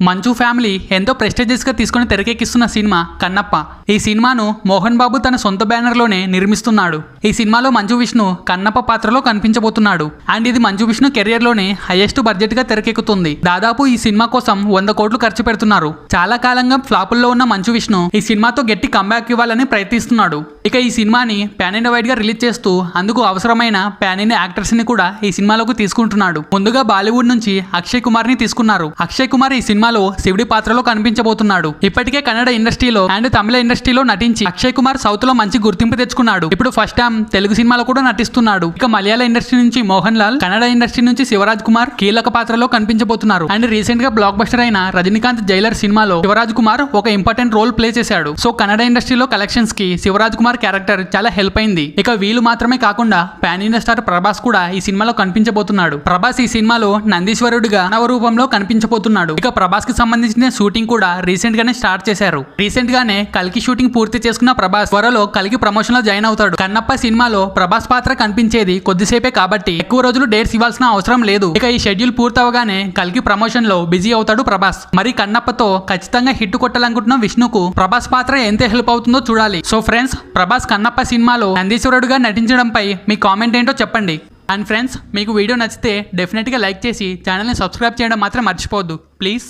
మంచు ఫ్యామిలీ ఎంతో ప్రెస్టీజియస్ గా తీసుకుని తెరకెక్కిస్తున్న సినిమా కన్నప్ప. ఈ సినిమాను మోహన్ బాబు తన సొంత బ్యానర్ లోనే నిర్మిస్తున్నాడు. ఈ సినిమాలో మంచు విష్ణు కన్నప్ప పాత్రలో కనిపించబోతున్నాడు. అండ్ ఇది మంచు విష్ణు కెరియర్ లోనే హైయెస్ట్ బడ్జెట్ గా తెరకెక్కుతుంది. దాదాపు ఈ సినిమా కోసం 100 కోట్లు ఖర్చు పెడుతున్నారు. చాలా కాలంగా ఫ్లాపుల్లో ఉన్న మంచు విష్ణు ఈ సినిమాతో గట్టి కంబ్యాక్ ఇవ్వాలని ప్రయత్నిస్తున్నాడు. ఇక ఈ సినిమాని పాన్ ఇండియా వైడ్ గా రిలీజ్ చేస్తూ అందుకు అవసరమైన పాన్ ఇండియా యాక్టర్స్ ని కూడా ఈ సినిమాలోకి తీసుకుంటున్నాడు. ముందుగా బాలీవుడ్ నుంచి అక్షయ్ కుమార్ ని తీసుకున్నారు. అక్షయ్ కుమార్ ఈ సినిమాలో శివుడి పాత్రలో కనిపించబోతున్నాడు. ఇప్పటికే కన్నడ ఇండస్ట్రీలో అండ్ తమిళ ఇండస్ట్రీలో నటించి అక్షయ్ కుమార్ సౌత్ లో మంచి గుర్తింపు తెచ్చుకున్నాడు. ఇప్పుడు ఫస్ట్ టైం తెలుగు సినిమాలో కూడా నటిస్తున్నాడు. ఇక మలయాళ ఇండస్ట్రీ నుంచి మోహన్ లాల్, కన్నడ ఇండస్ట్రీ నుంచి శివరాజ్ కుమార్ కీలక పాత్రలో కనిపించబోతున్నారు. అండ్ రీసెంట్ గా బ్లాక్ బస్టర్ అయిన రజనీకాంత్ జైలర్ సినిమాలో శివరాజ్ కుమార్ ఒక ఇంపార్టెంట్ రోల్ ప్లే చేశాడు. సో కన్నడ ఇండస్ట్రీలో కలెక్షన్స్ కి శివరాజ్ కుమార్ క్యారెక్టర్ చాలా హెల్ప్ అయింది. ఇక వీళ్ళు మాత్రమే కాకుండా పాన్ ఇండియా స్టార్ ప్రభాస్ కూడా ఈ సినిమాలో కనిపించబోతున్నాడు. ప్రభాస్ ఈ సినిమాలో నందీశ్వరుడిగా నవ రూపంలో కనిపించబోతున్నాడు. ఇక ప్రభాస్ కి సంబంధించిన షూటింగ్ కూడా రీసెంట్ గానే స్టార్ట్ చేశారు. రీసెంట్ గానే కల్కి షూటింగ్ పూర్తి చేసుకున్న ప్రభాస్ త్వరలో కల్కి ప్రమోషన్ లో జాయిన్ అవుతాడు. కన్నప్ప సినిమాలో ప్రభాస్ పాత్ర కనిపించేది కొద్దిసేపే కాబట్టి ఎక్కువ రోజులు డేట్స్ ఇవ్వాల్సిన అవసరం లేదు. ఇక ఈ షెడ్యూల్ పూర్తవగానే కల్కి ప్రమోషన్ లో బిజీ అవుతాడు ప్రభాస్. మరి కన్నప్పతో ఖచ్చితంగా హిట్ కొట్టాలనుకుంటున్న విష్ణుకు ప్రభాస్ పాత్ర ఎంత హెల్ప్ అవుతుందో చూడాలి. సో ఫ్రెండ్స్, ప్రభాస్ కన్నప్ప సినిమాలో నందీశ్వరుడుగా నటించడంపై మీ కామెంట్ ఏంటో చెప్పండి. అండ్ ఫ్రెండ్స్, మీకు వీడియో నచ్చితే డెఫినెట్గా లైక్ చేసి ఛానల్ని సబ్స్క్రైబ్ చేయడం మాత్రం మర్చిపోవద్దు ప్లీజ్.